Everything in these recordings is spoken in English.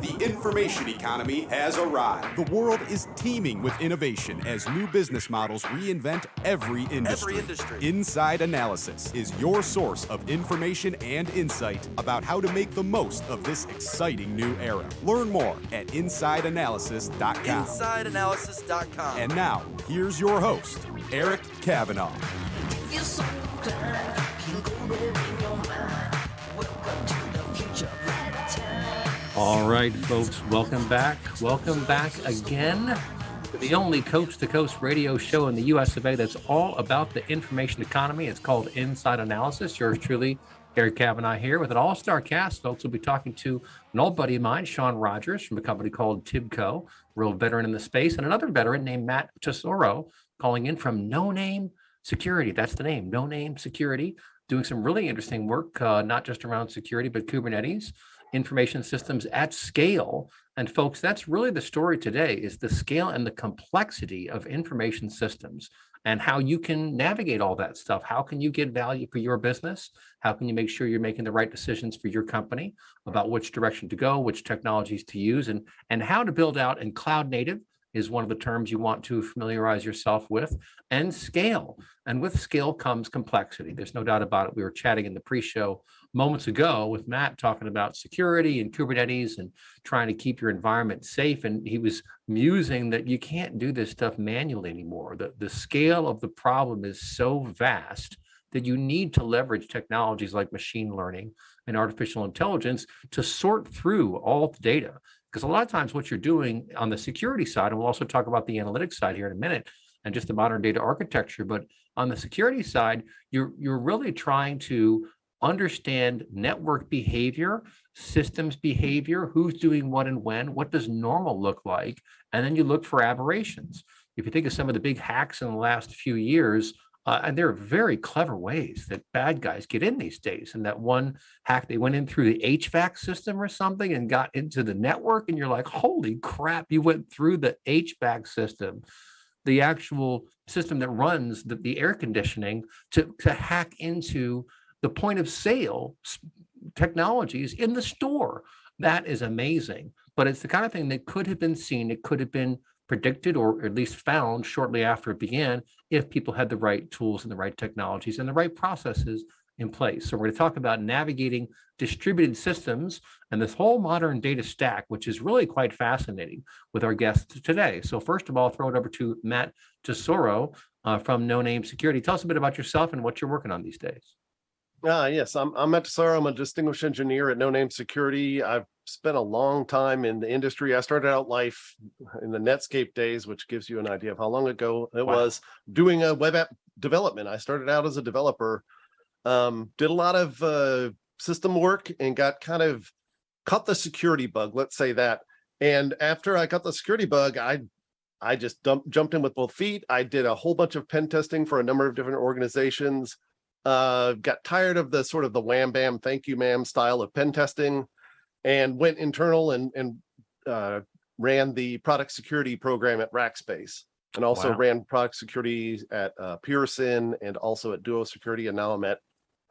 The information economy has arrived. The world is teeming with innovation as new business models reinvent every industry. InsideAnalysis is your source of information and insight about how to make the most of this exciting new era. Learn more at InsideAnalysis.com. InsideAnalysis.com. And now, here's your host, Eric Kavanagh. All right, folks, welcome back. Welcome back again to the only coast-to-coast radio show in the US of A that's all about the information economy. It's called Inside Analysis. Yours truly, Eric Kavanagh here with an all-star cast, folks. We'll be talking to an old buddy of mine, Shawn Rogers, from a company called TIBCO, real veteran in the space, and another veteran named Matt Tesauro, calling in from Noname Security. That's the name, Noname Security, doing some really interesting work, not just around security, but Kubernetes, information systems at scale. And folks, that's really the story today, is the scale and the complexity of information systems and how you can navigate all that stuff. How can you get value for your business? How can you make sure you're making the right decisions for your company about which direction to go, which technologies to use, and how to build out in cloud native is one of the terms you want to familiarize yourself with, and scale. And with scale comes complexity. There's no doubt about it. We were chatting in the pre-show moments ago with Matt talking about security and Kubernetes and trying to keep your environment safe. And he was musing that you can't do this stuff manually anymore. The scale of the problem is so vast that you need to leverage technologies like machine learning and artificial intelligence to sort through all the data. Because a lot of times what you're doing on the security side, and we'll also talk about the analytics side here in a minute, and just the modern data architecture, but on the security side, you're really trying to understand network behavior, systems behavior, who's doing what and when, what does normal look like, and then you look for aberrations. If you think of some of the big hacks in the last few years, and there are very clever ways that bad guys get in these days. And that one hack, they went in through the HVAC system or something and got into the network, and you're like, holy crap, you went through the HVAC system, the actual system that runs the air conditioning, to hack into the point of sale technologies in the store. That is amazing. But it's the kind of thing that could have been seen, it could have been predicted, or at least found shortly after it began, if people had the right tools and the right technologies and the right processes in place. So we're going to talk about navigating distributed systems and this whole modern data stack, which is really quite fascinating, with our guests today. So first of all, I'll throw it over to Matt Tesauro from Noname Security. Tell us a bit about yourself and what you're working on these days. Yes, I'm Matt Tesauro. I'm a distinguished engineer at Noname Security. I've spent a long time in the industry. I started out life in the Netscape days, which gives you an idea of how long ago it was, doing a web app development. I started out as a developer, did a lot of system work, and got caught the security bug, let's say that. And after I got the security bug, I just jumped in with both feet. I did a whole bunch of pen testing for a number of different organizations. Got tired of the sort of the wham bam thank you ma'am style of pen testing, and went internal and ran the product security program at Rackspace, and also ran product security at Pearson, and also at Duo Security, and now I'm at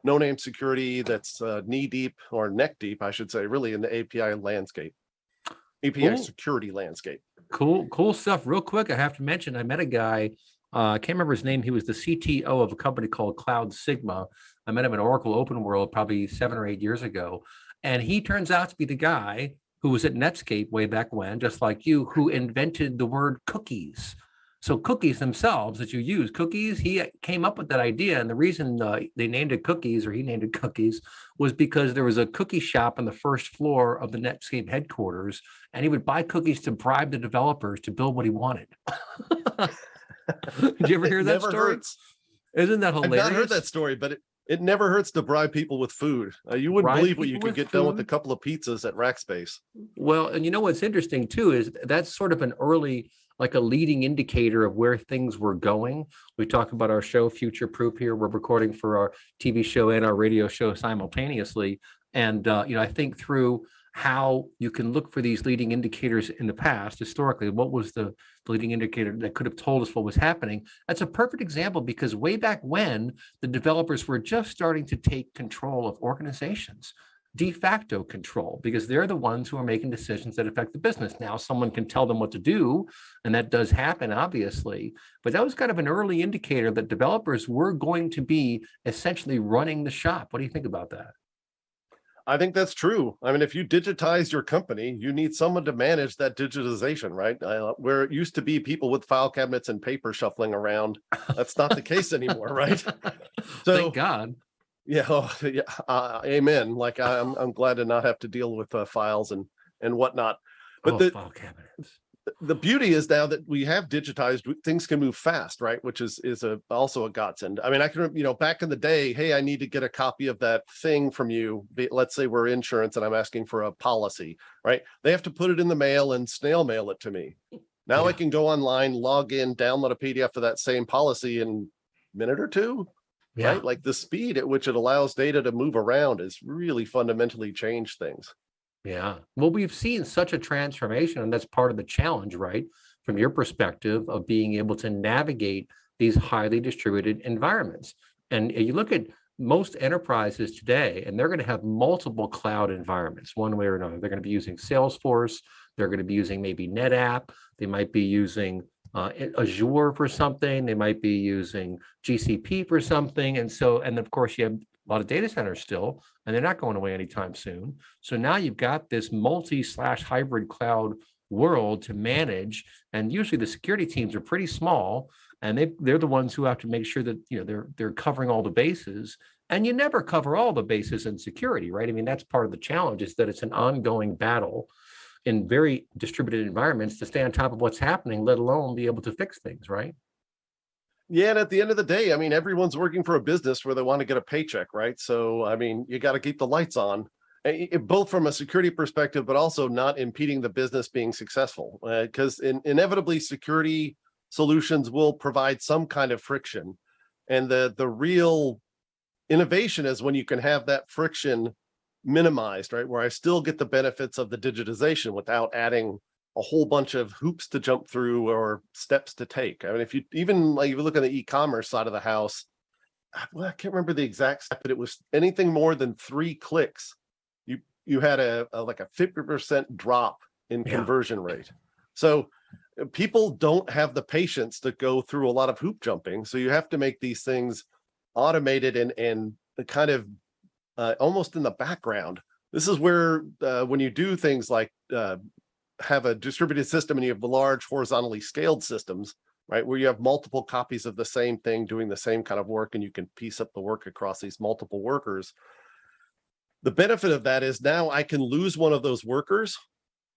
Noname Security. That's knee deep, or neck deep, I should say, really in the API landscape, API security landscape. Cool stuff. Real quick, I have to mention, I met a guy, I can't remember his name. He was the CTO of a company called Cloud Sigma. I met him at Oracle Open World probably 7 or 8 years ago. And he turns out to be the guy who was at Netscape way back when, just like you, who invented the word cookies. So cookies themselves that you use, cookies, he came up with that idea. And the reason they named it cookies, or he named it cookies, was because there was a cookie shop on the first floor of the Netscape headquarters, and he would buy cookies to bribe the developers to build what he wanted. Did you ever hear that story? Hurts. Isn't that hilarious? I've not heard that story, but it never hurts to bribe people with food. You wouldn't believe what you could get done with a couple of pizzas at Rackspace. Well, and you know what's interesting too is that's sort of an early, like a leading indicator of where things were going. We talk about our show Future Proof here. We're recording for our TV show and our radio show simultaneously. And I think through how you can look for these leading indicators in the past, historically, what was the leading indicator that could have told us what was happening? That's a perfect example, because way back when, the developers were just starting to take control of organizations. de facto control because they're the ones who are making decisions that affect the business. Now, someone can tell them what to do, and that does happen, obviously, but that was kind of an early indicator that developers were going to be essentially running the shop. What do you think about that? I think that's true. I mean, if you digitize your company, you need someone to manage that digitization, right? Where it used to be people with file cabinets and paper shuffling around, that's not the case anymore, right? So, thank God. Yeah, amen. Like I'm glad to not have to deal with files and whatnot. But file cabinets. The beauty is now that we have digitized, things can move fast, right? Which is also a godsend. I mean, I can, back in the day, hey, I need to get a copy of that thing from you. Let's say we're insurance and I'm asking for a policy, right? They have to put it in the mail and snail mail it to me. Now I can go online, log in, download a PDF of that same policy in a minute or two, right? Like the speed at which it allows data to move around has really fundamentally changed things. Yeah. Well, we've seen such a transformation, and that's part of the challenge, right? From your perspective of being able to navigate these highly distributed environments. And you look at most enterprises today, and they're going to have multiple cloud environments, one way or another. They're going to be using Salesforce. They're going to be using maybe NetApp. They might be using Azure for something. They might be using GCP for something. And of course, you have a lot of data centers still, and they're not going away anytime soon. So now you've got this multi/hybrid cloud world to manage, and usually the security teams are pretty small, and they're the ones who have to make sure that they're covering all the bases. And you never cover all the bases in security, right? I mean, that's part of the challenge, is that it's an ongoing battle in very distributed environments to stay on top of what's happening, let alone be able to fix things, right? Yeah, and at the end of the day, I mean, everyone's working for a business where they want to get a paycheck, right? So, I mean, you got to keep the lights on, both from a security perspective, but also not impeding the business being successful. Because inevitably, security solutions will provide some kind of friction. And the real innovation is when you can have that friction minimized, right? Where I still get the benefits of the digitization without adding a whole bunch of hoops to jump through or steps to take. I mean, if you look at the e-commerce side of the house, well, I can't remember the exact step, but it was anything more than 3 clicks, you had a 50% drop in conversion rate. So people don't have the patience to go through a lot of hoop jumping. So you have to make these things automated and kind of almost in the background. This is where when you do things like have a distributed system and you have large horizontally scaled systems, right, where you have multiple copies of the same thing doing the same kind of work, and you can piece up the work across these multiple workers. The benefit of that is now I can lose one of those workers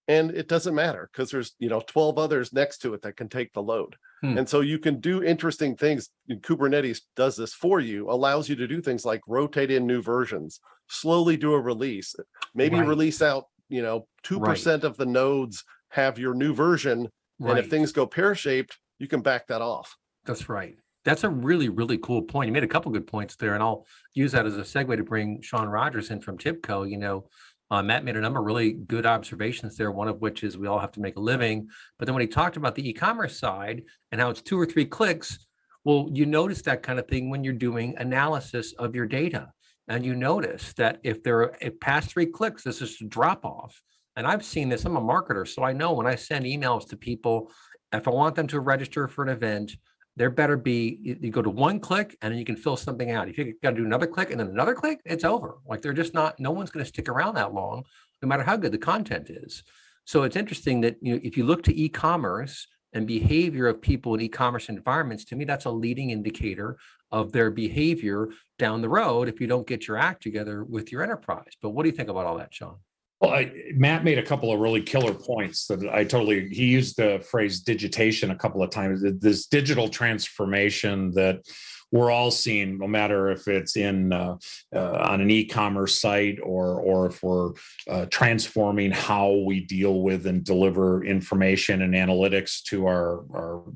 and it doesn't matter because there's 12 others next to it that can take the load. And so you can do interesting things. Kubernetes does this for you, allows you to do things like rotate in new versions, slowly do a release, maybe release out 2% of the nodes have your new version. And if things go pear-shaped, you can back that off. That's right. That's a really, really cool point. You made a couple good points there, and I'll use that as a segue to bring Shawn Rogers in from TIBCO. Matt made a number of really good observations there, one of which is we all have to make a living. But then when he talked about the e-commerce side and how it's 2 or 3 clicks, well, you notice that kind of thing when you're doing analysis of your data. And you notice that if past 3 clicks, this is a drop off. And I've seen this, I'm a marketer, so I know when I send emails to people, if I want them to register for an event, there better be, you go to 1 click and then you can fill something out. If you got to do another click and then another click, it's over. Like they're just no one's going to stick around that long, no matter how good the content is. So it's interesting that if you look to e-commerce and behavior of people in e-commerce environments, to me, that's a leading indicator of their behavior down the road if you don't get your act together with your enterprise. But what do you think about all that, Shawn? Well, Matt made a couple of really killer points that he used the phrase digitation a couple of times, this digital transformation that we're all seeing, no matter if it's on an e-commerce site or if we're transforming how we deal with and deliver information and analytics to our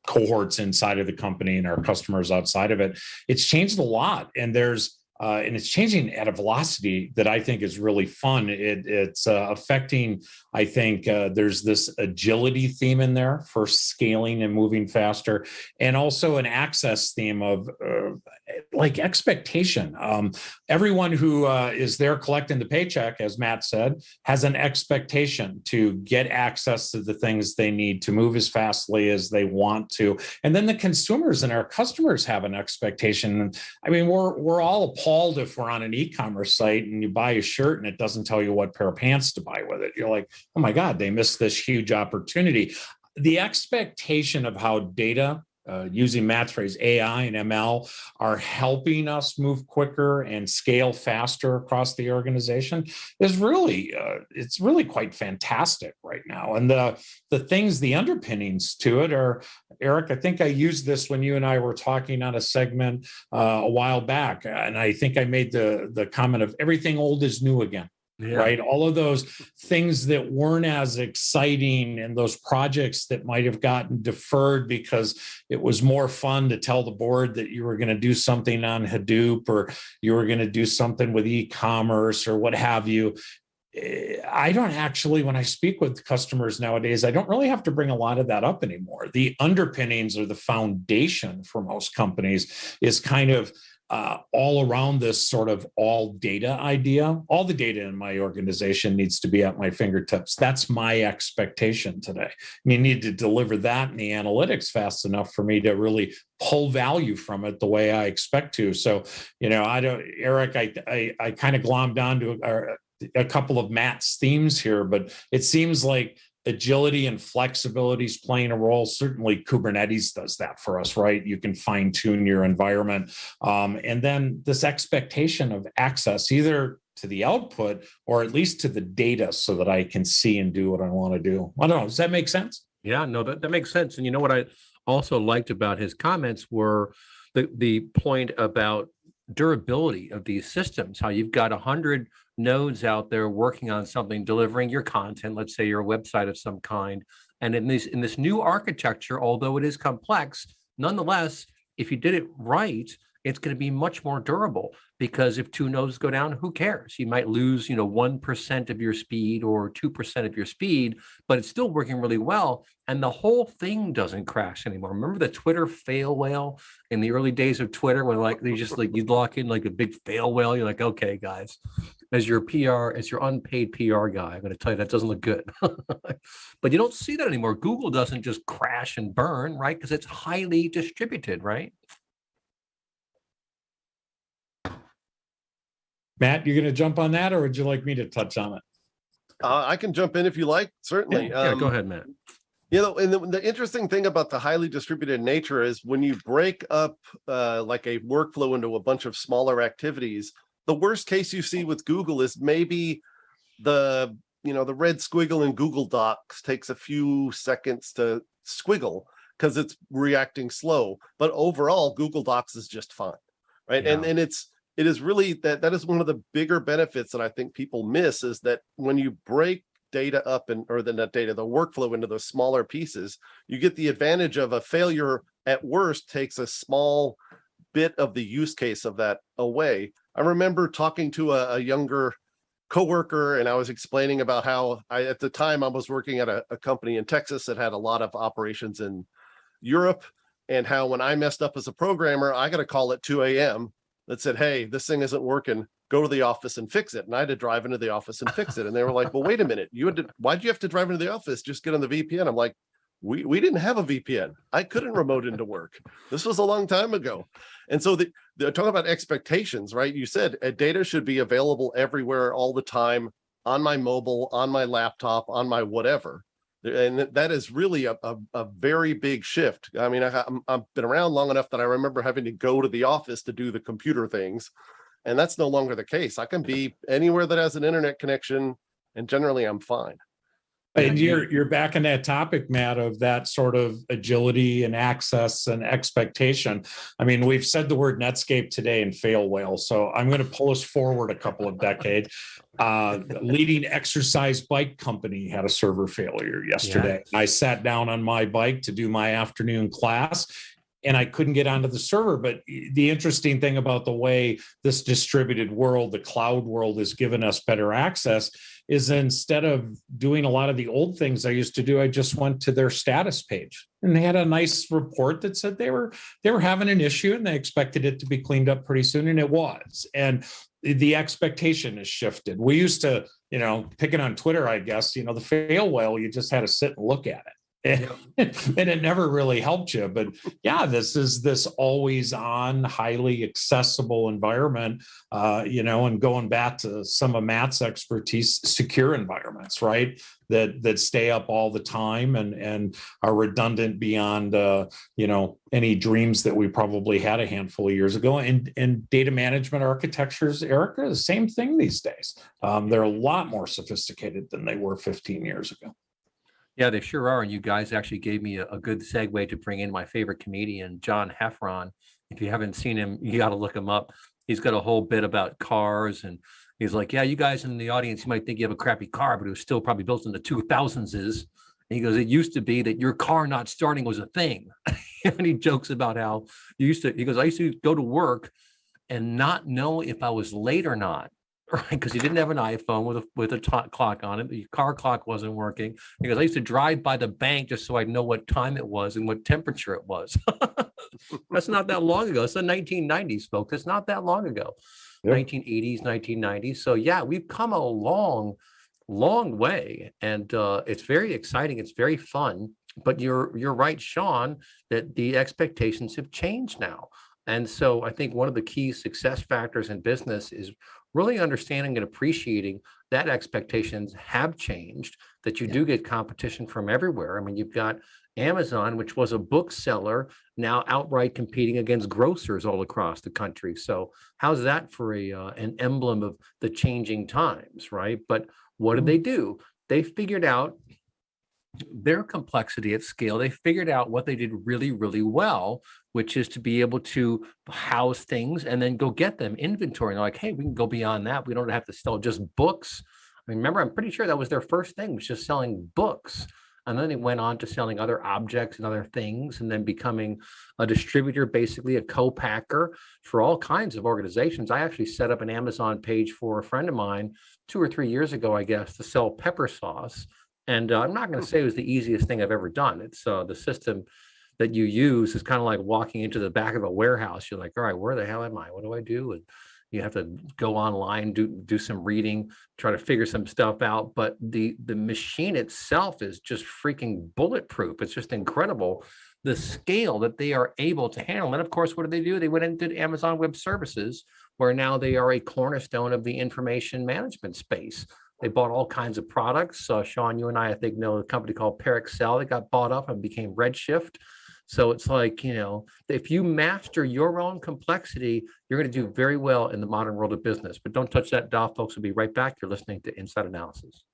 cohorts inside of the company and our customers outside of it. It's changed a lot. And there's and it's changing at a velocity that I think is really fun. It's affecting, I think there's this agility theme in there for scaling and moving faster, and also an access theme of like expectation. Everyone who is there collecting the paycheck, as Matt said, has an expectation to get access to the things they need to move as fastly as they want to. And then the consumers and our customers have an expectation. I mean, we're all appalled if we're on an e-commerce site and you buy a shirt and it doesn't tell you what pair of pants to buy with it. You're like, oh my God, they missed this huge opportunity. The expectation of how data, using Matt's phrase, AI and ML, are helping us move quicker and scale faster across the organization is really, it's really quite fantastic right now. And the things, the underpinnings to it are, Eric, I think I used this when you and I were talking on a segment a while back, and I think I made the comment of everything old is new again. Yeah. Right. All of those things that weren't as exciting and those projects that might have gotten deferred because it was more fun to tell the board that you were going to do something on Hadoop or you were going to do something with e-commerce or what have you. I don't actually, when I speak with customers nowadays, I don't really have to bring a lot of that up anymore. The underpinnings or the foundation for most companies is kind of all around this sort of all data idea. All the data in my organization needs to be at my fingertips. That's my expectation today. You need to deliver that in the analytics fast enough for me to really pull value from it the way I expect to. So, Eric, I kind of glommed onto a couple of Matt's themes here, but it seems like agility and flexibility is playing a role. Certainly Kubernetes does that for us, right? You can fine tune your environment. And then this expectation of access either to the output or at least to the data so that I can see and do what I want to do. I don't know. Does that make sense? Yeah, no, that makes sense. And you know what I also liked about his comments were the point about durability of these systems, how you've got 100 nodes out there working on something, delivering your content, let's say your website of some kind. And in this new architecture, although it is complex, nonetheless, if you did it right, it's going to be much more durable, because if 2 nodes go down, who cares? You might lose, 1% of your speed or 2% of your speed, but it's still working really well. And the whole thing doesn't crash anymore. Remember the Twitter fail whale in the early days of Twitter, when you'd lock in like a big fail whale. You're like, okay, guys, as your unpaid PR guy, I'm going to tell you that doesn't look good. But you don't see that anymore. Google doesn't just crash and burn, right? Because it's highly distributed, right? Matt, you're going to jump on that, or would you like me to touch on it? I can jump in if you like, certainly. Yeah, go ahead, Matt. And the interesting thing about the highly distributed nature is when you break up like a workflow into a bunch of smaller activities, the worst case you see with Google is maybe the red squiggle in Google Docs takes a few seconds to squiggle because it's reacting slow. But overall, Google Docs is just fine, right? Yeah. And it is really that is one of the bigger benefits that I think people miss, is that when you break data up the workflow into those smaller pieces, you get the advantage of a failure at worst takes a small bit of the use case of that away. I remember talking to a younger coworker, and I was explaining about how at the time I was working at a company in Texas that had a lot of operations in Europe, and how when I messed up as a programmer, I got a call at 2 a.m. that said, hey, this thing isn't working, go to the office and fix it. And I had to drive into the office and fix it. And they were like, well, wait a minute, why'd you have to drive into the office? Just get on the VPN. I'm like, we didn't have a VPN. I couldn't remote into work. This was a long time ago. And so they're talking about expectations, right? You said data should be available everywhere all the time, on my mobile, on my laptop, on my whatever. And that is really a very big shift. I mean, I've been around long enough that I remember having to go to the office to do the computer things. And that's no longer the case. I can be anywhere that has an internet connection, and generally I'm fine. And you're back in that topic, Matt, of that sort of agility and access and expectation. I mean, we've said the word Netscape today and fail whale. So I'm going to pull us forward a couple of decades. Leading exercise bike company had a server failure yesterday. Yeah. I sat down on my bike to do my afternoon class. and I couldn't get onto the server. But the interesting thing about the way this distributed world, the cloud world, has given us better access is instead of doing a lot of the old things I used to do, I just went to their status page, and they had a nice report that said they were having an issue and they expected it to be cleaned up pretty soon, and it was. And the expectation has shifted. We used to, picking on Twitter, I guess, the fail whale, you just had to sit and look at it. And it never really helped you. But yeah, this is this always on, highly accessible environment, and going back to some of Matt's expertise, secure environments, right? That stay up all the time and are redundant beyond, any dreams that we probably had a handful of years ago. And data management architectures, Erica, the same thing these days. They're a lot more sophisticated than they were 15 years ago. Yeah, they sure are. And you guys actually gave me a good segue to bring in my favorite comedian, John Heffron. If you haven't seen him, you got to look him up. He's got a whole bit about cars. And he's like, yeah, you guys in the audience, you might think you have a crappy car, but it was still probably built in the 2000s. And he goes, it used to be that your car not starting was a thing. And he jokes about how he goes, I used to go to work and not know if I was late or not. Right, because he didn't have an iPhone with a clock on it. The car clock wasn't working. Because I used to drive by the bank just so I'd know what time it was and what temperature it was. That's not that long ago. It's the 1990s, folks. It's not that long ago. Yep. 1980s, 1990s. So yeah, we've come a long way, and it's very exciting. It's very fun. But you're right, Shawn, that the expectations have changed now. And so I think one of the key success factors in business is really understanding and appreciating that expectations have changed, that you do get competition from everywhere. I mean, you've got Amazon, which was a bookseller, now outright competing against grocers all across the country. So how's that for an emblem of the changing times, right? But what did they do? They figured out their complexity at scale. They figured out what they did really, really well, which is to be able to house things and then go get them inventory. And they're like, hey, we can go beyond that. We don't have to sell just books. I mean, remember, I'm pretty sure that was their first thing, was just selling books. And then they went on to selling other objects and other things, and then becoming a distributor, basically a co-packer for all kinds of organizations. I actually set up an Amazon page for a friend of mine 2 or 3 years ago, I guess, to sell pepper sauce. And I'm not going to say it was the easiest thing I've ever done. It's the system that you use is kind of like walking into the back of a warehouse. You're like, all right, where the hell am I? What do I do? And you have to go online, do some reading, try to figure some stuff out. But the machine itself is just freaking bulletproof. It's just incredible, the scale that they are able to handle. And of course, what do? They went and did Amazon Web Services, where now they are a cornerstone of the information management space. They bought all kinds of products. Shawn, you and I think, know a company called Parexel that got bought up and became Redshift. So it's like, if you master your own complexity, you're going to do very well in the modern world of business. But don't touch that dial, folks. We'll be right back. You're listening to Inside Analysis.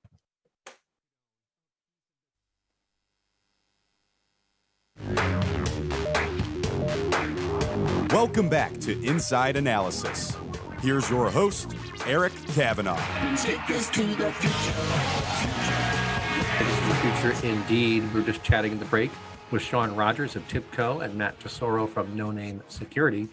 Welcome back to Inside Analysis. Here's your host, Eric Kavanagh. Take us to the future, indeed. We're just chatting in the break with Shawn Rogers of TIBCO and Matt Tesauro from Noname Security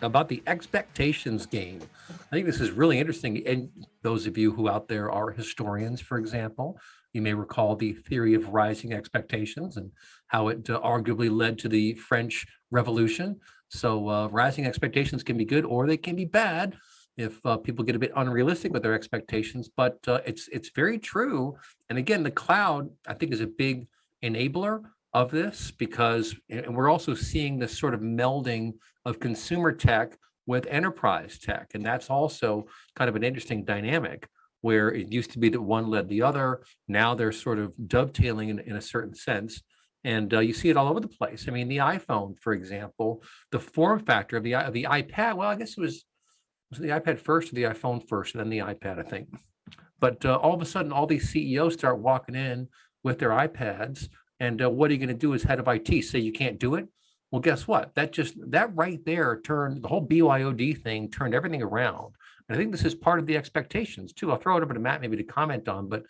about the expectations game. I think this is really interesting. And those of you who out there are historians, for example, you may recall the theory of rising expectations and how it arguably led to the French Revolution. So rising expectations can be good or they can be bad if people get a bit unrealistic with their expectations. But it's very true. And again, the cloud, I think, is a big enabler of this, because and we're also seeing this sort of melding of consumer tech with enterprise tech. And that's also kind of an interesting dynamic, where it used to be that one led the other. Now they're sort of dovetailing in a certain sense. And you see it all over the place. I mean, the iPhone, for example, the form factor of the iPad, well, I guess was the iPad first or the iPhone first, and then the iPad, I think. But all of a sudden, all these CEOs start walking in with their iPads. And what are you going to do as head of IT? Say you can't do it? Well, guess what? That right there turned the whole BYOD thing, turned everything around. And I think this is part of the expectations too. I'll throw it over to Matt maybe to comment on, but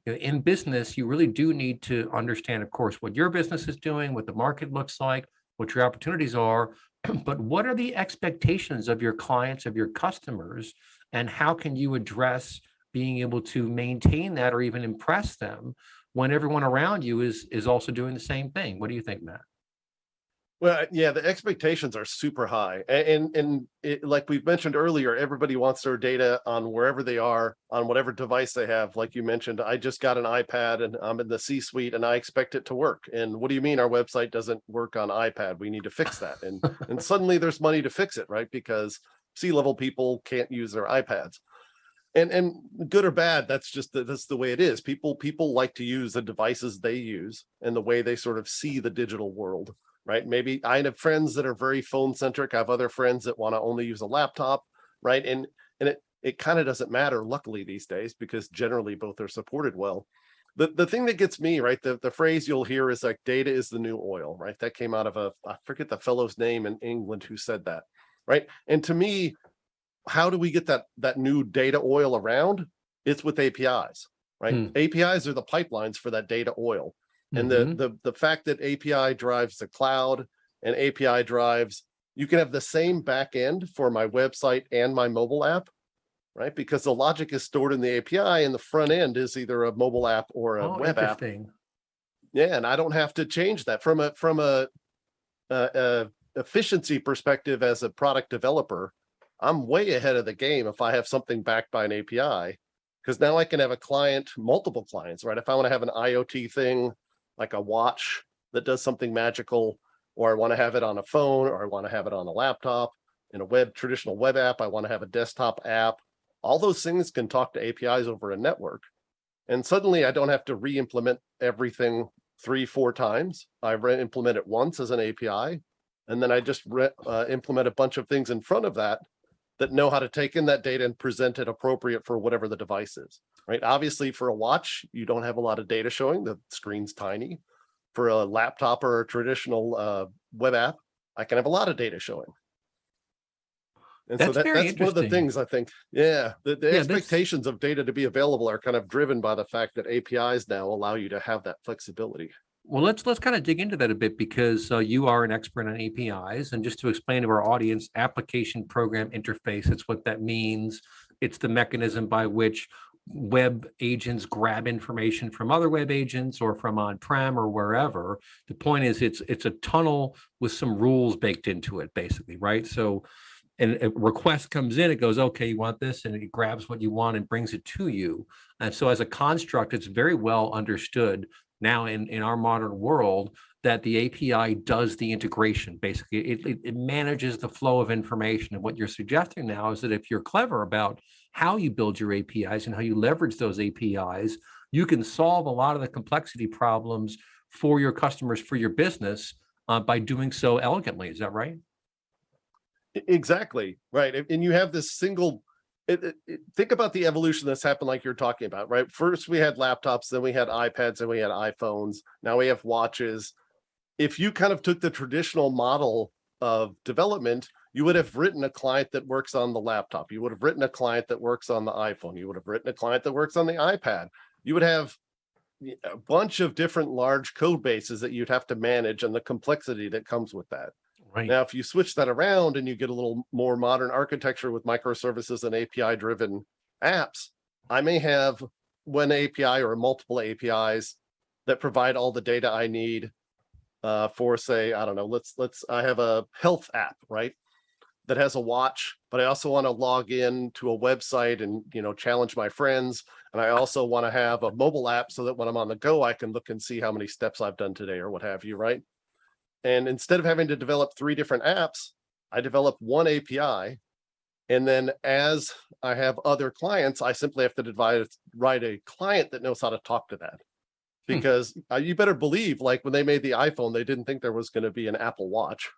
in business, you really do need to understand, of course, what your business is doing, what the market looks like, what your opportunities are, but what are the expectations of your clients, of your customers, and how can you address being able to maintain that or even impress them when everyone around you is also doing the same thing? What do you think, Matt? Well, yeah, the expectations are super high. And like we've mentioned earlier, everybody wants their data on wherever they are, on whatever device they have. Like you mentioned, I just got an iPad and I'm in the C-suite and I expect it to work. And what do you mean our website doesn't work on iPad? We need to fix that. And suddenly there's money to fix it, right? Because C-level people can't use their iPads. And good or bad, that's the way it is. People like to use the devices they use and the way they sort of see the digital world. Right? Maybe I have friends that are very phone centric. I have other friends that want to only use a laptop, right? And it kind of doesn't matter, luckily, these days, because generally both are supported well. The thing that gets me, right, the phrase you'll hear is like data is the new oil, right? That came out of I forget the fellow's name in England who said that, right? And to me, how do we get that new data oil around? It's with APIs, right? APIs are the pipelines for that data oil. And the fact that API drives the cloud and API drives, you can have the same back end for my website and my mobile app, right? Because the logic is stored in the API and the front end is either a mobile app or a web app. Yeah, and I don't have to change that from a efficiency perspective as a product developer. I'm way ahead of the game if I have something backed by an API, because now I can have a client, multiple clients, right? If I want to have an IoT thing, like a watch that does something magical, or I want to have it on a phone, or I want to have it on a laptop, in a traditional web app, I want to have a desktop app. All those things can talk to APIs over a network. And suddenly I don't have to re-implement everything 3-4 times. I implement it once as an API, and then I just implement a bunch of things in front of that know how to take in that data and present it appropriate for whatever the device is. Right. Obviously, for a watch, you don't have a lot of data showing. The screen's tiny. For a laptop or a traditional web app, I can have a lot of data showing. And that's one of the things I think. Yeah, the expectations of data to be available are kind of driven by the fact that APIs now allow you to have that flexibility. Well, let's kind of dig into that a bit, because you are an expert on APIs, and just to explain to our audience, application program interface, it's what that means. It's the mechanism by which web agents grab information from other web agents or from on-prem or wherever. The point is it's a tunnel with some rules baked into it, basically, right? So and a request comes in, it goes, okay, you want this, and it grabs what you want and brings it to you. And so as a construct, it's very well understood now in our modern world that the API does the integration. Basically, it manages the flow of information. And what you're suggesting now is that if you're clever about how you build your APIs and how you leverage those APIs, you can solve a lot of the complexity problems for your customers, for your business, by doing so elegantly. Is that right? Exactly, right. And you have this single, think about the evolution that's happened like you're talking about, right? First we had laptops, then we had iPads, then we had iPhones. Now we have watches. If you kind of took the traditional model of development, you would have written a client that works on the laptop. You would have written a client that works on the iPhone. You would have written a client that works on the iPad. You would have a bunch of different large code bases that you'd have to manage and the complexity that comes with that. Right. Now, if you switch that around and you get a little more modern architecture with microservices and API-driven apps, I may have one API or multiple APIs that provide all the data I need for, say, I don't know, I have a health app, right, that has a watch, but I also want to log in to a website and, challenge my friends. And I also want to have a mobile app so that when I'm on the go, I can look and see how many steps I've done today or what have you, right? And instead of having to develop 3 different apps, I develop one API. And then as I have other clients, I simply have to write a client that knows how to talk to that. Because you better believe, like when they made the iPhone, they didn't think there was going to be an Apple Watch,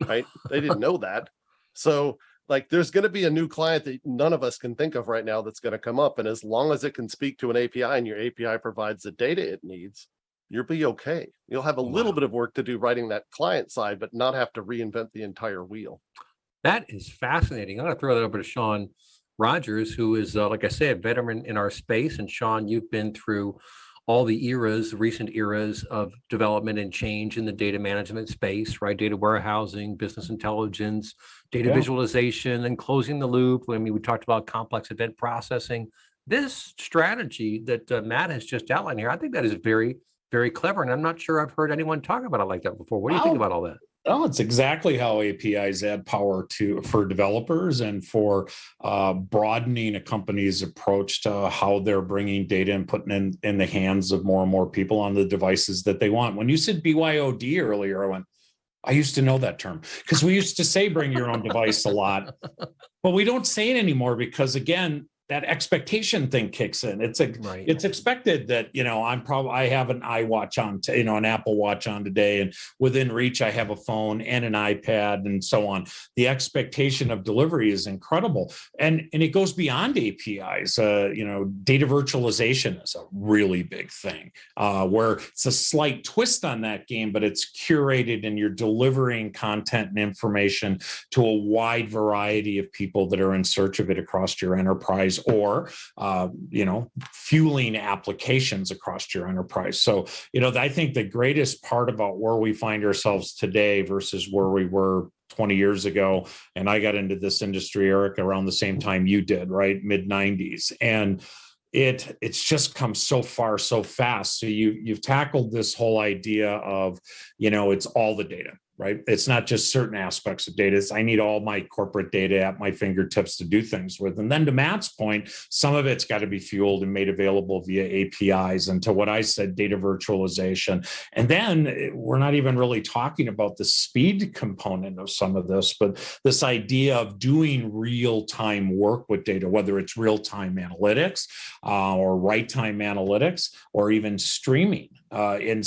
right? They didn't know that. So like there's going to be a new client that none of us can think of right now that's going to come up. And as long as it can speak to an API and your API provides the data it needs, you'll be okay. You'll have a little bit of work to do writing that client side, but not have to reinvent the entire wheel. That is fascinating. I'm going to throw that over to Shawn Rogers, who is, like I said, a veteran in our space. And Shawn, you've been through all the eras, recent eras of development and change in the data management space, right? Data warehousing, business intelligence, data visualization, and closing the loop. I mean, we talked about complex event processing. This strategy that Matt has just outlined here, I think that is very, very clever. And I'm not sure I've heard anyone talk about it like that before. What do you think about all that? Oh, it's exactly how APIs add power for developers and for broadening a company's approach to how they're bringing data and putting in the hands of more and more people on the devices that they want. When you said BYOD earlier, I went, I used to know that term because we used to say bring your own device a lot, but we don't say it anymore because, again, that expectation thing kicks in. It's it's expected that, I have an iWatch on, an Apple Watch on today, and within reach, I have a phone and an iPad and so on. The expectation of delivery is incredible. And it goes beyond APIs. Data virtualization is a really big thing where it's a slight twist on that game, but it's curated and you're delivering content and information to a wide variety of people that are in search of it across your enterprise, or fueling applications across your enterprise. So I think the greatest part about where we find ourselves today versus where we were 20 years ago, and I got into this industry, Eric, around the same time you did, right? Mid-90s. And it's just come so far so fast. So you've tackled this whole idea of it's all the data, right? It's not just certain aspects of data. I need all my corporate data at my fingertips to do things with. And then to Matt's point, some of it's got to be fueled and made available via APIs. And to what I said, data virtualization. And then we're not even really talking about the speed component of some of this, but this idea of doing real-time work with data, whether it's real-time analytics or right-time analytics or even streaming. And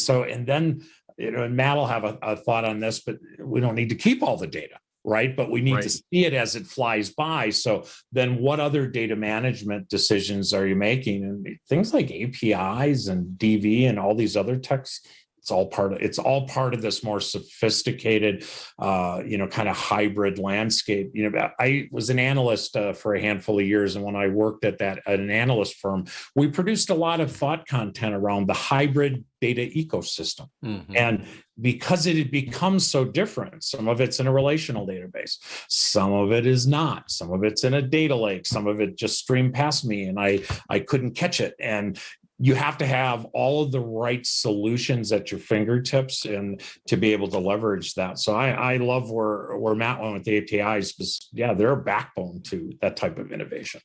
then and Matt will have a thought on this, but we don't need to keep all the data, right? But we need to see it as it flies by. So then what other data management decisions are you making? And things like APIs and DV and all these other techs, it's all part of this more sophisticated, kind of hybrid landscape. I was an analyst for a handful of years. And when I worked at an analyst firm, we produced a lot of thought content around the hybrid data ecosystem. Mm-hmm. And because it had become so different, some of it's in a relational database, some of it is not, some of it's in a data lake, some of it just streamed past me and I couldn't catch it. And you have to have all of the right solutions at your fingertips and to be able to leverage that. So I love where Matt went with the APIs because, they're a backbone to that type of innovation.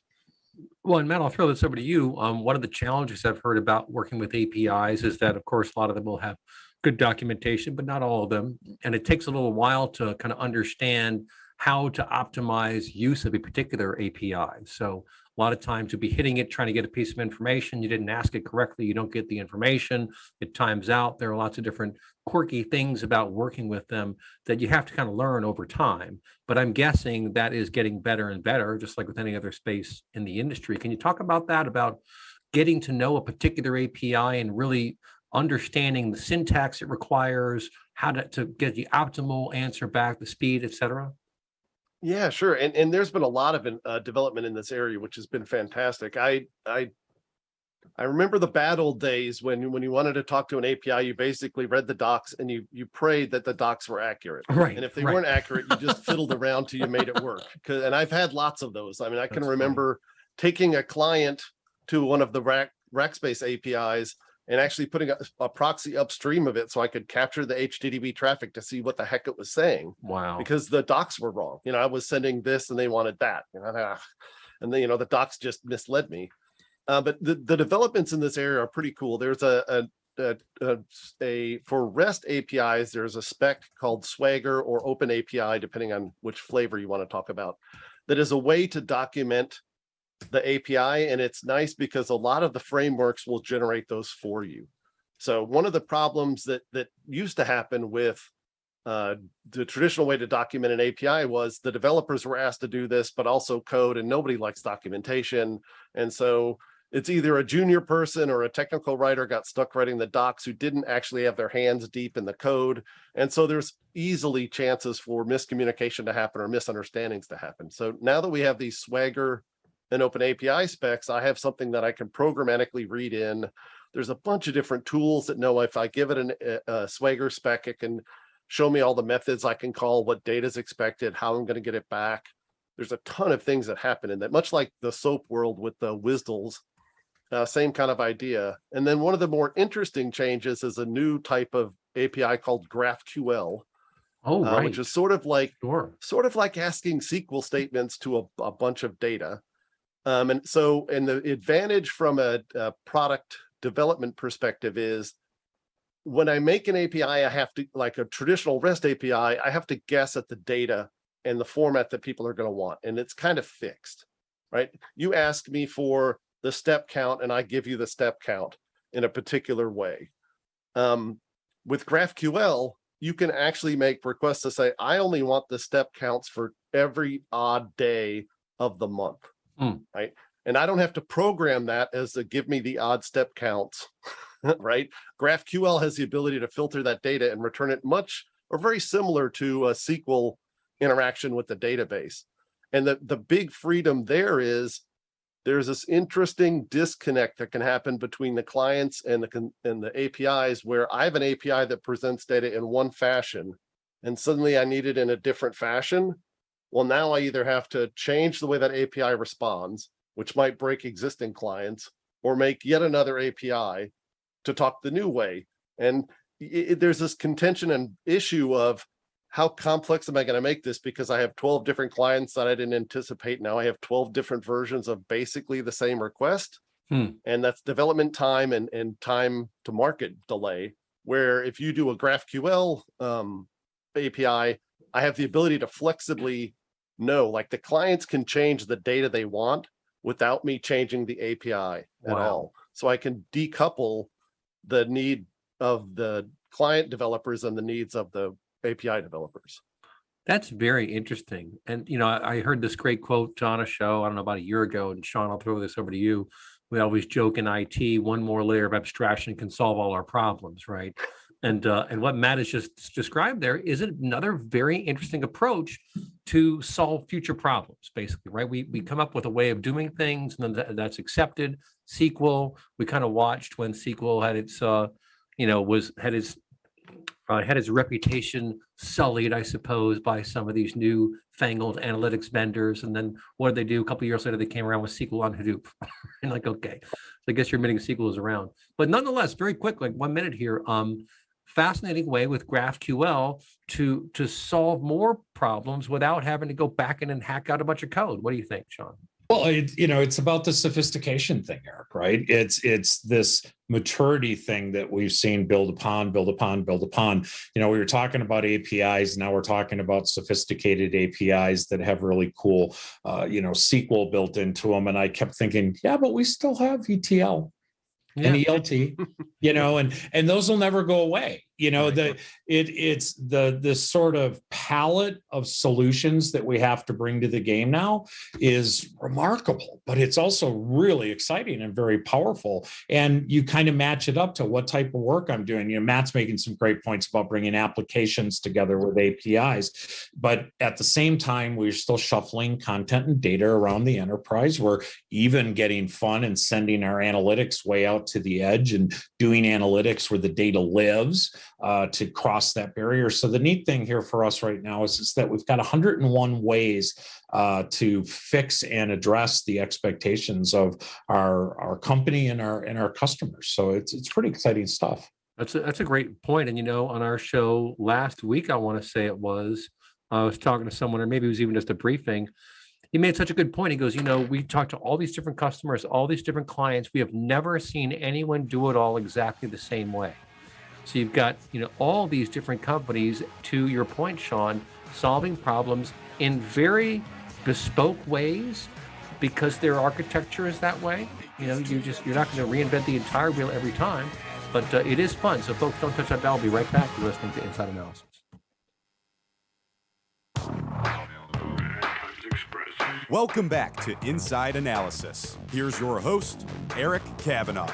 Well, and Matt, I'll throw this over to you. One of the challenges I've heard about working with APIs is that, of course, a lot of them will have good documentation, but not all of them. And it takes a little while to kind of understand how to optimize use of a particular API. So a lot of times you'll be hitting it, trying to get a piece of information. You didn't ask it correctly. You don't get the information. It times out. There are lots of different quirky things about working with them that you have to kind of learn over time. But I'm guessing that is getting better and better, just like with any other space in the industry. Can you talk about that, about getting to know a particular API and really understanding the syntax it requires, how to get the optimal answer back, the speed, et cetera? Yeah, sure. And there's been a lot of development in this area, which has been fantastic. I remember the bad old days when you wanted to talk to an API, you basically read the docs and you prayed that the docs were accurate. Right. And if they weren't accurate, you just fiddled around till you made it work. And I've had lots of those. I mean, I can remember taking a client to one of the Rackspace APIs and actually putting a proxy upstream of it so I could capture the HTTP traffic to see what the heck it was saying. Wow. Because the docs were wrong. I was sending this and they wanted that. And then, the docs just misled me. But the developments in this area are pretty cool. There's for REST APIs, there's a spec called Swagger or Open API, depending on which flavor you want to talk about, that is a way to document the API. And it's nice because a lot of the frameworks will generate those for you. So one of the problems that used to happen with the traditional way to document an API was the developers were asked to do this, but also code, and nobody likes documentation. And so it's either a junior person or a technical writer got stuck writing the docs who didn't actually have their hands deep in the code. And so there's easily chances for miscommunication to happen or misunderstandings to happen. So now that we have these Swagger and open API specs, I have something that I can programmatically read in. There's a bunch of different tools that know if I give it a Swagger spec, it can show me all the methods I can call, what data is expected, how I'm going to get it back. There's a ton of things that happen in that, much like the SOAP world with the WSDLs, same kind of idea. And then one of the more interesting changes is a new type of API called GraphQL, which is sort of like asking SQL statements to a bunch of data. And the advantage from a product development perspective is when I make an API, I have to, like a traditional REST API, I have to guess at the data and the format that people are going to want. And it's kind of fixed, right? You ask me for the step count and I give you the step count in a particular way. With GraphQL, you can actually make requests to say, I only want the step counts for every odd day of the month, right? And I don't have to program that as a give me the odd step counts, right? GraphQL has the ability to filter that data and return it much or very similar to a SQL interaction with the database. And the big freedom there is there's this interesting disconnect that can happen between the clients and the APIs, where I have an API that presents data in one fashion and suddenly I need it in a different fashion. Well, now I either have to change the way that API responds, which might break existing clients, or make yet another API to talk the new way. And there's this contention and issue of how complex am I going to make this, because I have 12 different clients that I didn't anticipate. Now I have 12 different versions of basically the same request. And that's development time and time to market delay, where if you do a GraphQL API, I have the ability to flexibly know, like the clients can change the data they want without me changing the API at all. So I can decouple the need of the client developers and the needs of the API developers. That's very interesting. And, I heard this great quote on a show, I don't know, about a year ago, and Shawn, I'll throw this over to you. We always joke in IT, one more layer of abstraction can solve all our problems, right? And what Matt has just described there is another very interesting approach to solve future problems, basically, right? We come up with a way of doing things, and then that's accepted. SQL, we kind of watched when SQL had its, had its reputation sullied, I suppose, by some of these new fangled analytics vendors. And then what did they do? A couple of years later, they came around with SQL on Hadoop. And like, okay, so I guess you're admitting SQL is around. But nonetheless, very quick, like 1 minute here, fascinating way with GraphQL to solve more problems without having to go back in and hack out a bunch of code. What do you think, Shawn? Well, it's about the sophistication thing, Eric, right? It's this maturity thing that we've seen build upon. We were talking about APIs. Now we're talking about sophisticated APIs that have really cool, SQL built into them. And I kept thinking, yeah, but we still have ETL. And ELT, and those will never go away. It's this sort of palette of solutions that we have to bring to the game now is remarkable, but it's also really exciting and very powerful. And you kind of match it up to what type of work I'm doing. Matt's making some great points about bringing applications together with APIs, but at the same time, we're still shuffling content and data around the enterprise. We're even getting fun and sending our analytics way out to the edge and doing analytics where the data lives. To cross that barrier. So the neat thing here for us right now is that we've got 101 ways to fix and address the expectations of our company and our customers. So it's pretty exciting stuff. That's a great point. And on our show last week, I want to say I was talking to someone, or maybe it was even just a briefing. He made such a good point. He goes, we talked to all these different customers, all these different clients. We have never seen anyone do it all exactly the same way. So you've got, all these different companies, to your point, Shawn, solving problems in very bespoke ways because their architecture is that way. You're not going to reinvent the entire wheel every time, but it is fun. So folks, don't touch that bell. I'll be right back. You're listening to Inside Analysis. Welcome back to Inside Analysis. Here's your host, Eric Kavanagh.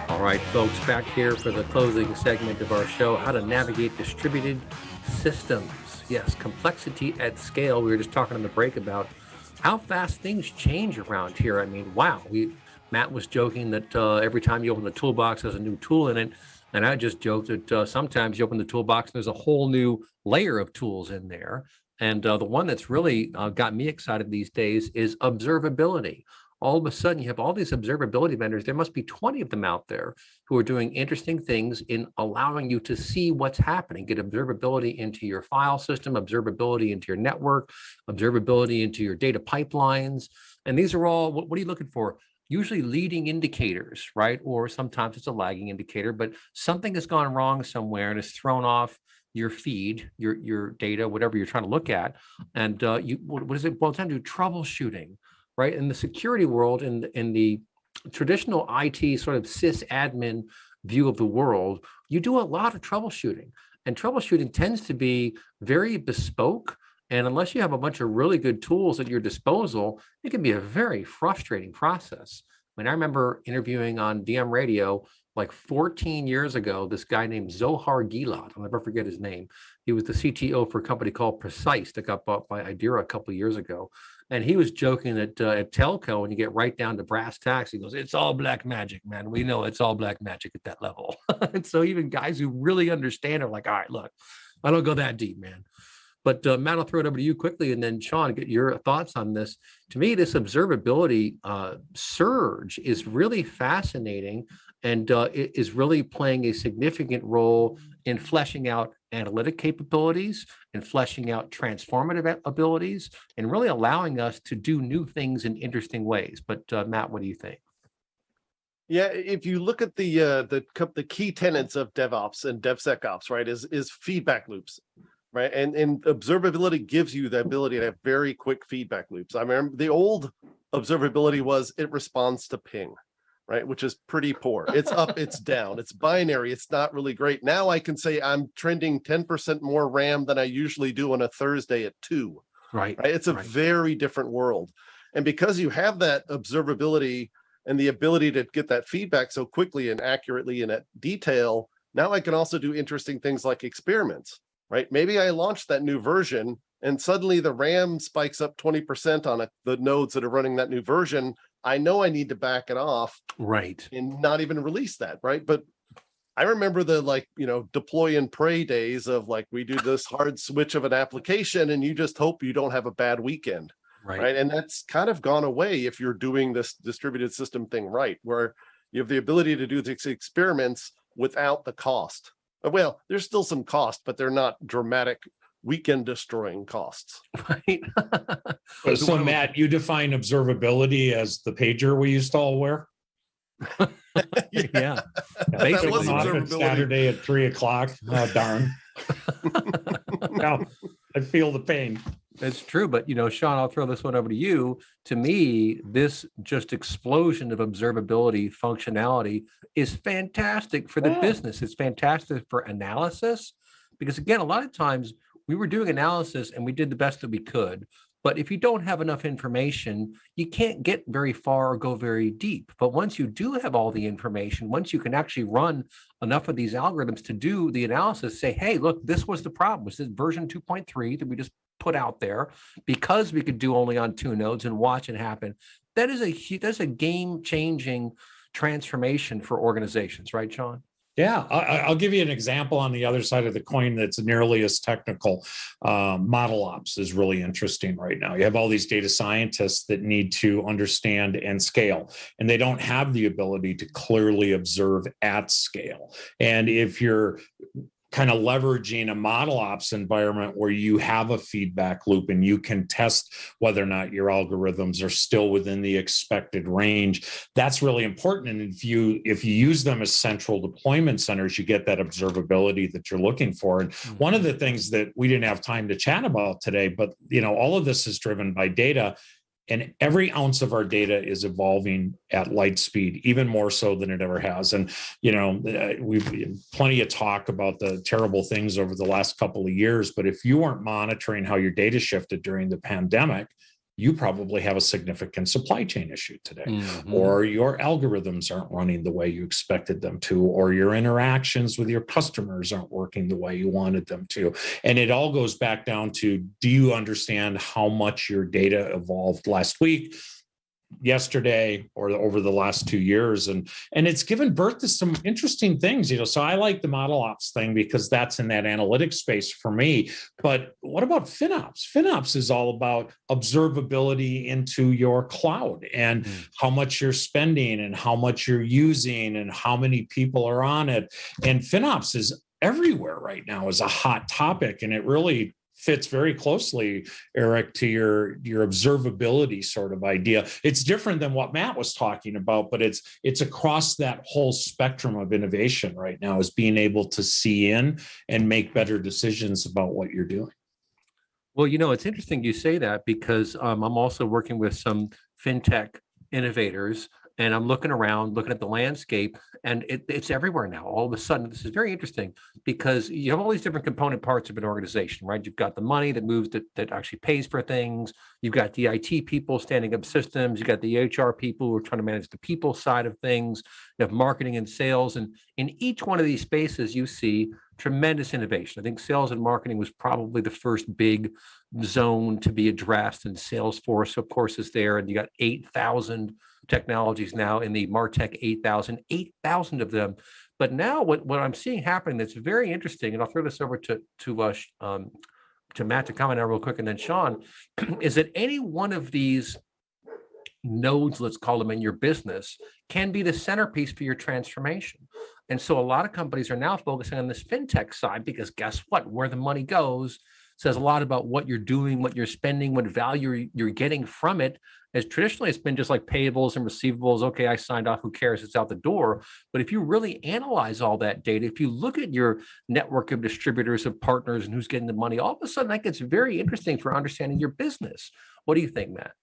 All right, folks, back here for the closing segment of our show, how to navigate distributed systems. Yes, complexity at scale. We were just talking on the break about how fast things change around here. I mean, wow. Matt was joking that every time you open the toolbox, there's a new tool in it. And I just joked that sometimes you open the toolbox, there's a whole new layer of tools in there. And the one that's really got me excited these days is observability. All of a sudden, you have all these observability vendors. There must be 20 of them out there who are doing interesting things in allowing you to see what's happening, get observability into your file system, observability into your network, observability into your data pipelines. And these are all, what are you looking for? Usually leading indicators, right? Or sometimes it's a lagging indicator, but something has gone wrong somewhere and has thrown off your feed, your data, whatever you're trying to look at. And what does it boil down to? Troubleshooting. Right, in the security world, in the traditional IT sort of sysadmin view of the world, you do a lot of troubleshooting, and troubleshooting tends to be very bespoke. And unless you have a bunch of really good tools at your disposal, it can be a very frustrating process. I mean, I remember interviewing on DM radio like 14 years ago, this guy named Zohar Gilad. I'll never forget his name. He was the CTO for a company called Precise that got bought by Idera a couple of years ago. And he was joking that at telco, when you get right down to brass tacks, he goes, it's all black magic, man. We know it's all black magic at that level. And so even guys who really understand are like, all right, look, I don't go that deep, man. But Matt, I'll throw it over to you quickly. And then Shawn, get your thoughts on this. To me, this observability surge is really fascinating and it is really playing a significant role in fleshing out analytic capabilities and fleshing out transformative abilities and really allowing us to do new things in interesting ways. But Matt, what do you think? Yeah, if you look at the key tenets of DevOps and DevSecOps, right, is feedback loops, right? And observability gives you the ability to have very quick feedback loops. I remember the old observability was it responds to ping, right? Which is pretty poor. It's up, it's down, it's binary. It's not really great. Now I can say I'm trending 10% more RAM than I usually do on a Thursday at 2. Right. It's a very different world. And because you have that observability and the ability to get that feedback so quickly and accurately and at detail, now I can also do interesting things like experiments, right? Maybe I launched that new version and suddenly the RAM spikes up 20% on the nodes that are running that new version. I know I need to back it off, right, and not even release that, right? But I remember the deploy and pray days of like, we do this hard switch of an application and you just hope you don't have a bad weekend, right? And that's kind of gone away if you're doing this distributed system thing right, where you have the ability to do these experiments without the cost. Well, there's still some cost, but they're not dramatic weekend destroying costs. Right. So Matt, you define observability as the pager we used to all wear? Yeah. Basically, Saturday at 3:00. Oh, darn. Now, I feel the pain. It's true, but Shawn, I'll throw this one over to you. To me, this just explosion of observability functionality is fantastic for the business. It's fantastic for analysis, because again, a lot of times we were doing analysis and we did the best that we could. But if you don't have enough information, you can't get very far or go very deep. But once you do have all the information, once you can actually run enough of these algorithms to do the analysis, say, hey, look, this was the problem. Was this version 2.3 that we just put out there because we could do only on 2 nodes and watch it happen? That's a game-changing transformation for organizations, right, Shawn? Yeah, I'll give you an example on the other side of the coin that's nearly as technical. Model ops is really interesting right now. You have all these data scientists that need to understand and scale, and they don't have the ability to clearly observe at scale. And if you're kind of leveraging a model ops environment where you have a feedback loop and you can test whether or not your algorithms are still within the expected range, that's really important. And if you use them as central deployment centers, you get that observability that you're looking for. And one of the things that we didn't have time to chat about today, but all of this is driven by data. And every ounce of our data is evolving at light speed, even more so than it ever has. And, we've plenty of talk about the terrible things over the last couple of years. But if you weren't monitoring how your data shifted during the pandemic, you probably have a significant supply chain issue today, Mhm. or your algorithms aren't running the way you expected them to, or your interactions with your customers aren't working the way you wanted them to. And it all goes back down to, do you understand how much your data evolved last week, yesterday, or over the last 2 years? And it's given birth to some interesting things, so I like the model ops thing because that's in that analytics space for me. But what about FinOps? FinOps is all about observability into your cloud and how much you're spending and how much you're using and how many people are on it. And FinOps is everywhere right now as a hot topic, and it really fits very closely, Eric, to your observability sort of idea. It's different than what Matt was talking about, but it's across that whole spectrum of innovation right now, is being able to see in and make better decisions about what you're doing. Well, it's interesting you say that, because I'm also working with some fintech innovators, and I'm looking around, looking at the landscape, and it's everywhere now. All of a sudden, this is very interesting, because you have all these different component parts of an organization, right? You've got the money that moves, that actually pays for things. You've got the IT people standing up systems. You've got the HR people who are trying to manage the people side of things. You have marketing and sales. And in each one of these spaces, you see tremendous innovation. I think sales and marketing was probably the first big zone to be addressed, and Salesforce, of course, is there. And you got 8,000 technologies now in the MarTech 8,000 of them. But now what I'm seeing happening that's very interesting, and I'll throw this over to Matt to comment on real quick, and then Shawn, is that any one of these nodes, let's call them, in your business can be the centerpiece for your transformation. And so a lot of companies are now focusing on this fintech side, because guess what? Where the money goes says a lot about what you're doing, what you're spending, what value you're getting from it. As traditionally, it's been just like payables and receivables. Okay, I signed off, who cares? It's out the door. But if you really analyze all that data, if you look at your network of distributors, of partners, and who's getting the money, all of a sudden that gets very interesting for understanding your business. What do you think, Matt?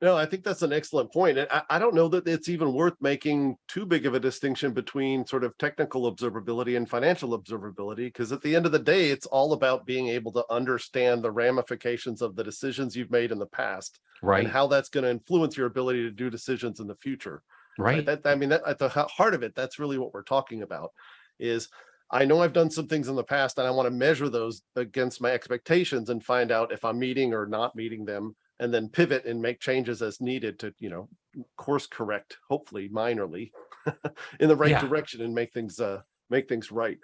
No, I think that's an excellent point. And I don't know that it's even worth making too big of a distinction between sort of technical observability and financial observability, because at the end of the day, it's all about being able to understand the ramifications of the decisions you've made in the past, Right. and how that's going to influence your ability to do decisions in the future. Right. That at the heart of it, that's really what we're talking about. Is I know I've done some things in the past, and I want to measure those against my expectations and find out if I'm meeting or not meeting them, and then pivot and make changes as needed to, course correct, hopefully minorly, in the right direction, and make things right.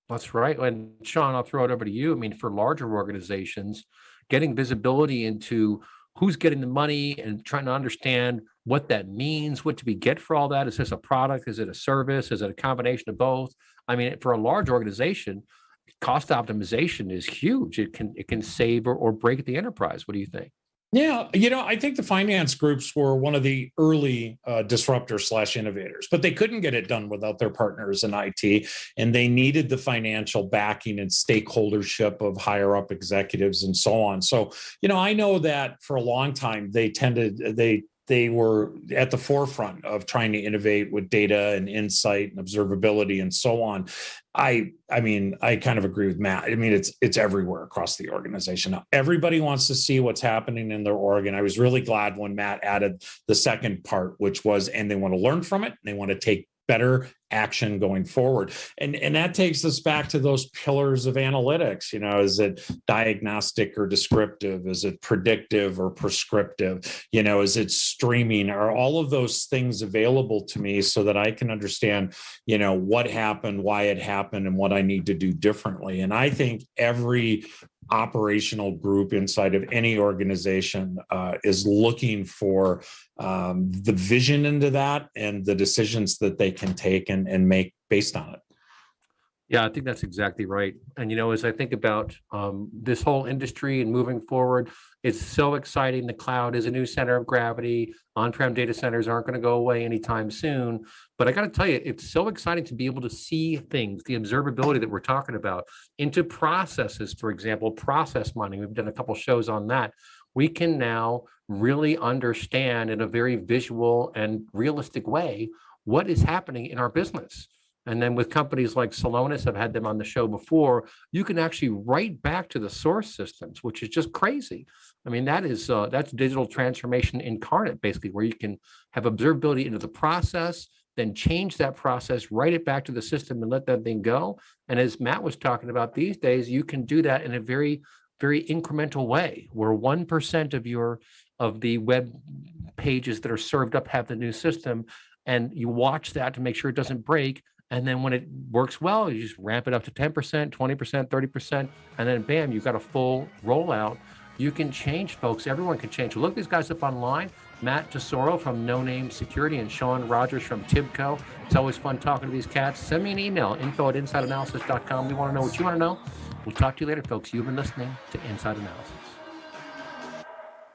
That's right. And Shawn, I'll throw it over to you. I mean, for larger organizations, getting visibility into who's getting the money and trying to understand what that means, what do we get for all that? Is this a product? Is it a service? Is it a combination of both? I mean, for a large organization, cost optimization is huge. It can save or break the enterprise. What do you think? Yeah, I think the finance groups were one of the early disruptors / innovators, but they couldn't get it done without their partners in IT, and they needed the financial backing and stakeholdership of higher up executives and so on. So, I know that for a long time they were at the forefront of trying to innovate with data and insight and observability and so on. I kind of agree with Matt. I mean, it's everywhere across the organization now. Everybody wants to see what's happening in their org. And I was really glad when Matt added the second part, which was, and they want to learn from it, and they want to take better action going forward. And that takes us back to those pillars of analytics. Is it diagnostic or descriptive? Is it predictive or prescriptive? Is it streaming? Are all of those things available to me so that I can understand, what happened, why it happened, and what I need to do differently? And I think every operational group inside of any organization is looking for the vision into that and the decisions that they can take and make based on it. Yeah, I think that's exactly right. And, as I think about this whole industry and moving forward, it's so exciting. The cloud is a new center of gravity. On-prem data centers aren't going to go away anytime soon. But I got to tell you, it's so exciting to be able to see things, the observability that we're talking about, into processes, for example, process mining. We've done a couple shows on that. We can now really understand in a very visual and realistic way what is happening in our business. And then with companies like Celonis, I've had them on the show before, you can actually write back to the source systems, which is just crazy. I mean, that's digital transformation incarnate, basically, where you can have observability into the process, then change that process, write it back to the system and let that thing go. And as Matt was talking about, these days, you can do that in a very, very incremental way, where 1% of the web pages that are served up have the new system, and you watch that to make sure it doesn't break. And then when it works well, you just ramp it up to 10%, 20%, 30%, and then bam, you've got a full rollout. You can change, folks. Everyone can change. Look these guys up online. Matt Tesauro from Noname Security and Shawn Rogers from TIBCO. It's always fun talking to these cats. Send me an email, info@InsideAnalysis.com. We want to know what you want to know. We'll talk to you later, folks. You've been listening to Inside Analysis.